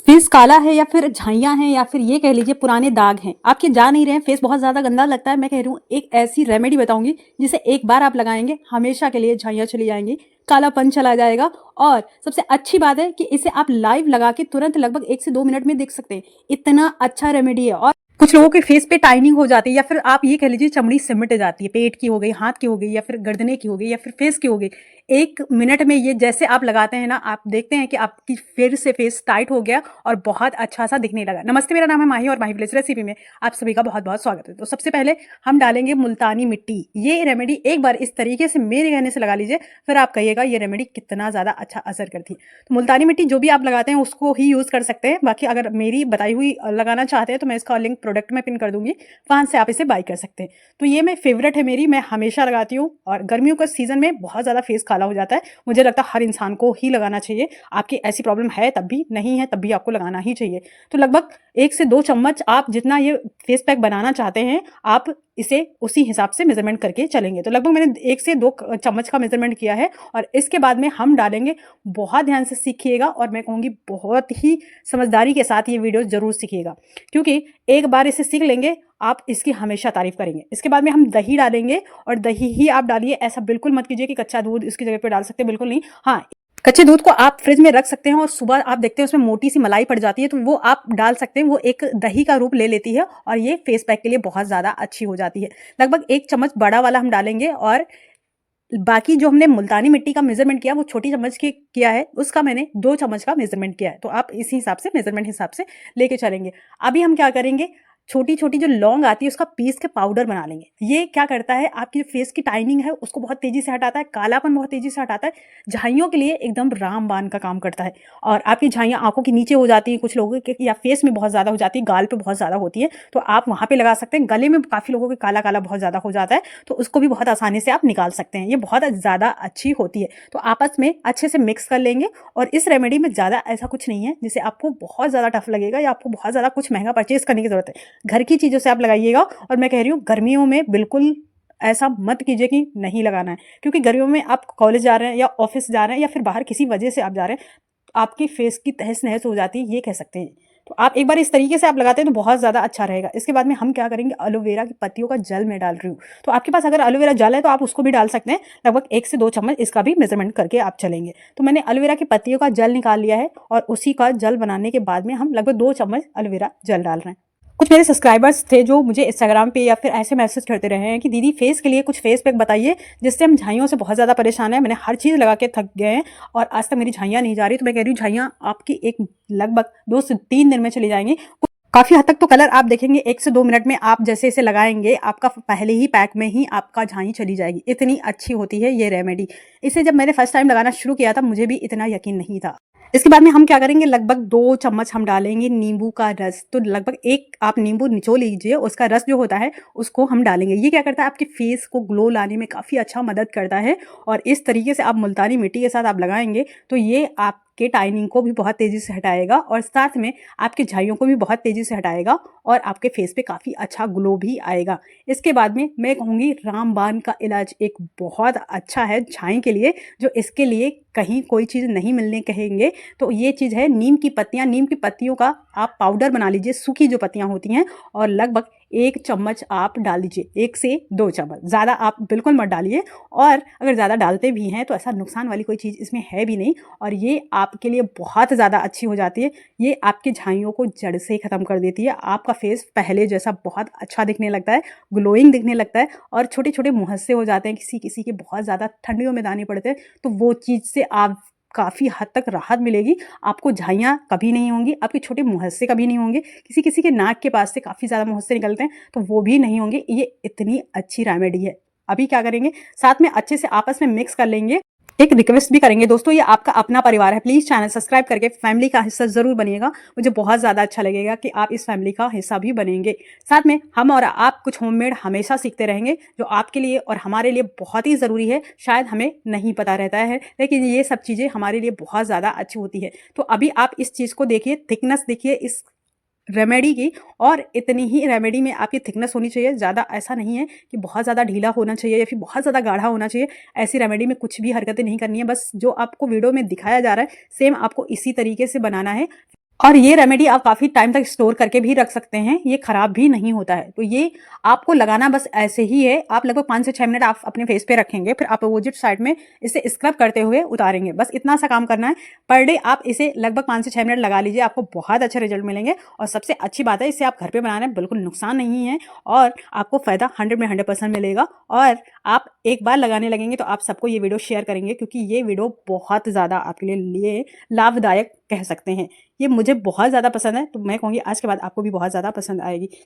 Face काला है या फिर झाइयाँ हैं या फिर ये कह लीजिए पुराने दाग हैं, आपके जा नहीं रहे हैं, फेस बहुत ज़्यादा गंदा लगता है, मैं कह रही हूँ एक ऐसी रेमेडी बताऊँगी जिसे एक बार आप लगाएँगे हमेशा के लिए झाइयाँ चली जाएँगी, कालापन चला जाएगा। और सबसे अच्छी बात है कि इसे आप लाइव लगा के तुरंत लगभग 1 से 2 मिनट में देख सकते हैं। इतना अच्छा रेमेडी है। और कुछ लोगों के फेस पे टाइनिंग हो जाती है या फिर आप ये कह लीजिए चमड़ी सिमट जाती है, पेट की हो गई, हाथ की हो गई या फिर गर्दने की हो गई या फिर फेस की हो गई। 1 मिनट में ये जैसे आप लगाते हैं ना, आप देखते हैं कि आपकी फिर से फेस टाइट हो गया और बहुत अच्छा-सा दिखने लगा। नमस्ते, मेरा नाम है माही और माही विलेज रेसिपी में आप सभी का बहुत-बहुत स्वागत है। तो सबसे पहले हम डालेंगे मुल्तानी मिट्टी। ये रेमेडी एक बार इस तरीके से मेरे कहने से लगा लीजिए, फिर आप कहिएगा ये रेमेडी कितना ज़्यादा अच्छा असर करती है। तो मुल्तानी मिट्टी जो भी आप लगाते हैं उसको ही यूज़ कर सकते हैं। बाकी अगर मेरी बताई हुई लगाना चाहते हैं तो मैं इसका लिंक प्रोडक्ट में पिन कर दूँगी, वहाँ से आप इसे बाय कर सकते हैं। तो ये मैं फेवरेट है मेरी, मैं हमेशा लगाती हूँ और गर्मियों के सीज़न में बहुत ज़्यादा फेस काला हो जाता है। मुझे लगता है हर इंसान को ही लगाना चाहिए। आपकी ऐसी प्रॉब्लम है तब भी, नहीं है तब भी आपको लगाना ही चाहिए। तो लगभग 1 से 2 चम्मच आप जितना ये फेस पैक बनाना चाहते हैं, आप इसे उसी हिसाब से मेज़रमेंट करके चलेंगे। तो लगभग मैंने 1 से 2 चम्मच का मेज़रमेंट किया है और इसके बाद में हम डालेंगे, बहुत ध्यान से सीखिएगा और मैं कहूँगी बहुत ही समझदारी के साथ ये वीडियो ज़रूर सीखिएगा, क्योंकि एक बार इसे सीख लेंगे आप इसकी हमेशा तारीफ़ करेंगे। इसके बाद में हम दही डालेंगे और दही ही आप डालिए, ऐसा बिल्कुल मत कीजिए कि कच्चा दूध इसकी जगह पे डाल सकते हैं, बिल्कुल नहीं। हाँ, कच्चे दूध को आप फ्रिज में रख सकते हैं और सुबह आप देखते हैं उसमें मोटी सी मलाई पड़ जाती है, तो वो आप डाल सकते हैं। वो एक दही का रूप ले लेती है और ये फेस पैक के लिए बहुत ज़्यादा अच्छी हो जाती है। लगभग 1 चम्मच बड़ा वाला हम डालेंगे और बाकी जो हमने मुल्तानी मिट्टी का मेज़रमेंट किया वो छोटी चम्मच की किया है, उसका मैंने 2 चम्मच का मेज़रमेंट किया है। तो आप इसी हिसाब से मेज़रमेंट हिसाब से लेके चलेंगे। अभी हम क्या करेंगे, छोटी-छोटी जो लौंग आती है उसका पीस के पाउडर बना लेंगे। ये क्या करता है, आपकी जो फेस की टाइनिंग है उसको बहुत तेज़ी से हटाता है, कालापन बहुत तेज़ी से हटाता है, झाइयों के लिए एकदम रामबाण का काम करता है। और आपकी झाइयाँ आँखों के नीचे हो जाती हैं कुछ लोगों के, या फेस में बहुत ज़्यादा हो जाती है, गाल पे बहुत ज़्यादा होती है, तो आप वहाँ पे लगा सकते हैं। गले में काफ़ी लोगों के काला-काला बहुत ज़्यादा हो जाता है, तो उसको भी बहुत आसानी से आप निकाल सकते हैं। ये बहुत ज़्यादा अच्छी होती है। तो आपस में अच्छे से मिक्स कर लेंगे और इस रेमेडी में ज़्यादा ऐसा कुछ नहीं है जिसे आपको बहुत ज़्यादा टफ लगेगा या आपको बहुत ज़्यादा कुछ महँगा परचेज़ करने की ज़रूरत है। घर की चीज़ों से आप लगाइएगा। और मैं कह रही हूँ गर्मियों में बिल्कुल ऐसा मत कीजिए कि नहीं लगाना है, क्योंकि गर्मियों में आप कॉलेज जा रहे हैं या ऑफिस जा रहे हैं या फिर बाहर किसी वजह से आप जा रहे हैं, आपकी फेस की तहस-नहस हो जाती है, ये कह सकते हैं। तो आप एक बार इस तरीके से आप लगाते हैं तो बहुत ज़्यादा अच्छा रहेगा। इसके बाद में हम क्या करेंगे, एलोवेरा की पत्तियों का जल मैं डाल रही हूँ। तो आपके पास अगर एलोवेरा जल है तो आप उसको भी डाल सकते हैं। लगभग 1 से 2 चम्मच इसका भी मेज़रमेंट करके आप चलेंगे। तो मैंने एलोवेरा की पत्तियों का जल निकाल लिया है और उसी का जल बनाने के बाद में हम लगभग 2 चम्मच एलोवेरा जल डाल रहे हैं। कुछ मेरे सब्सक्राइबर्स थे जो मुझे इंस्टाग्राम पे या फिर ऐसे मैसेज करते रहे हैं कि दीदी फेस के लिए कुछ फेस पैक बताइए जिससे हम झाइयों से बहुत ज़्यादा परेशान है। मैंने हर चीज़ लगा के थक गए हैं और आज तक मेरी झाइयाँ नहीं जा रही। तो मैं कह रही हूँ झाइयाँ आपकी एक लगभग 2 से 3 दिन में चली जाएंगी। काफ़ी हद तक तो कलर आप देखेंगे 1 से 2 मिनट में आप जैसे इसे लगाएंगे, आपका पहले ही पैक में ही आपका झाई चली जाएगी। इतनी अच्छी होती है ये रेमेडी। इसे जब मैंने फर्स्ट टाइम लगाना शुरू किया था मुझे भी इतना यकीन नहीं था। इसके बाद में हम क्या करेंगे, लगभग 2 चम्मच हम डालेंगे नींबू का रस। तो लगभग एक आप नींबू निचोड़ लीजिए, उसका रस जो होता है उसको हम डालेंगे। ये क्या करता है, आपके फेस को ग्लो लाने में काफ़ी अच्छा मदद करता है। और इस तरीके से आप मुल्तानी मिट्टी के साथ आप लगाएंगे तो ये आपके टाइनिंग को भी बहुत तेज़ी से हटाएगा और साथ में आपके झाइयों को भी बहुत तेज़ी से हटाएगा और आपके फेस पे काफ़ी अच्छा ग्लो भी आएगा। इसके बाद में मैं कहूँगी रामबाण का इलाज एक बहुत अच्छा है झाई के लिए, जो इसके लिए कहीं कोई चीज़ नहीं मिलने कहेंगे। तो ये चीज़ है नीम की पत्तियाँ। नीम की पत्तियों का आप पाउडर बना लीजिए, सूखी जो पत्तियाँ होती हैं, और लगभग 1 चम्मच आप डाल लीजिए, 1 से 2 चम्मच, ज़्यादा आप बिल्कुल मत डालिए। और अगर ज़्यादा डालते भी हैं तो ऐसा नुकसान वाली कोई चीज़ इसमें है भी नहीं और ये आपके लिए बहुत ज़्यादा अच्छी हो जाती है। ये आपके झाइयों को जड़ से ख़त्म कर देती है। आपका फेस पहले जैसा बहुत अच्छा दिखने लगता है, ग्लोइंग दिखने लगता है और छोटे-छोटे मुहस्से हो जाते हैं। किसी-किसी के बहुत ज़्यादा ठंडियों में दाने पड़ते हैं, तो वो चीज़ से आप काफ़ी हद तक राहत मिलेगी। आपको झाइयाँ कभी नहीं होंगी, आपके छोटे मुहस्से कभी नहीं होंगे। किसी-किसी के नाक के पास से काफ़ी ज़्यादा मुहस्से निकलते हैं, तो वो भी नहीं होंगे। ये इतनी अच्छी रेमेडी है। अभी क्या करेंगे, साथ में अच्छे से आपस में मिक्स कर लेंगे। एक रिक्वेस्ट भी करेंगे दोस्तों, ये आपका अपना परिवार है, प्लीज़ चैनल सब्सक्राइब करके फैमिली का हिस्सा ज़रूर बनिएगा। मुझे बहुत ज़्यादा अच्छा लगेगा कि आप इस फैमिली का हिस्सा भी बनेंगे। साथ में हम और आप कुछ होममेड हमेशा सीखते रहेंगे, जो आपके लिए और हमारे लिए बहुत ही ज़रूरी है। शायद हमें नहीं पता रहता है, लेकिन ये सब चीज़ें हमारे लिए बहुत ज़्यादा अच्छी होती है। तो अभी आप इस चीज़ को देखिए, थिकनेस देखिए इस रेमेडी की, और इतनी ही रेमेडी में आपकी थिकनेस होनी चाहिए। ज़्यादा ऐसा नहीं है कि बहुत ज़्यादा ढीला होना चाहिए या फिर बहुत ज़्यादा गाढ़ा होना चाहिए। ऐसी रेमेडी में कुछ भी हरकतें नहीं करनी है। बस जो आपको वीडियो में दिखाया जा रहा है सेम आपको इसी तरीके से बनाना है। और ये रेमेडी आप काफ़ी टाइम तक स्टोर करके भी रख सकते हैं, ये ख़राब भी नहीं होता है। तो ये आपको लगाना बस ऐसे ही है, आप लगभग 5 से 6 मिनट आप अपने फेस पे रखेंगे, फिर अपोजिट साइड में इसे स्क्रब करते हुए उतारेंगे। बस इतना सा काम करना है। पर डे आप इसे लगभग 5 से 6 मिनट लगा लीजिए, आपको बहुत अच्छे रिजल्ट मिलेंगे। और सबसे अच्छी बात है, इसे आप घर पे बना रहे हैं, बिल्कुल नुकसान नहीं है और आपको फ़ायदा 100 में 100% मिलेगा। और आप एक बार लगाने लगेंगे तो आप सबको ये वीडियो शेयर करेंगे, क्योंकि ये वीडियो बहुत ज़्यादा आपके लिए लाभदायक कह सकते हैं। ये मुझे बहुत ज़्यादा पसंद है, तो मैं कहूँगी आज के बाद आपको भी बहुत ज़्यादा पसंद आएगी।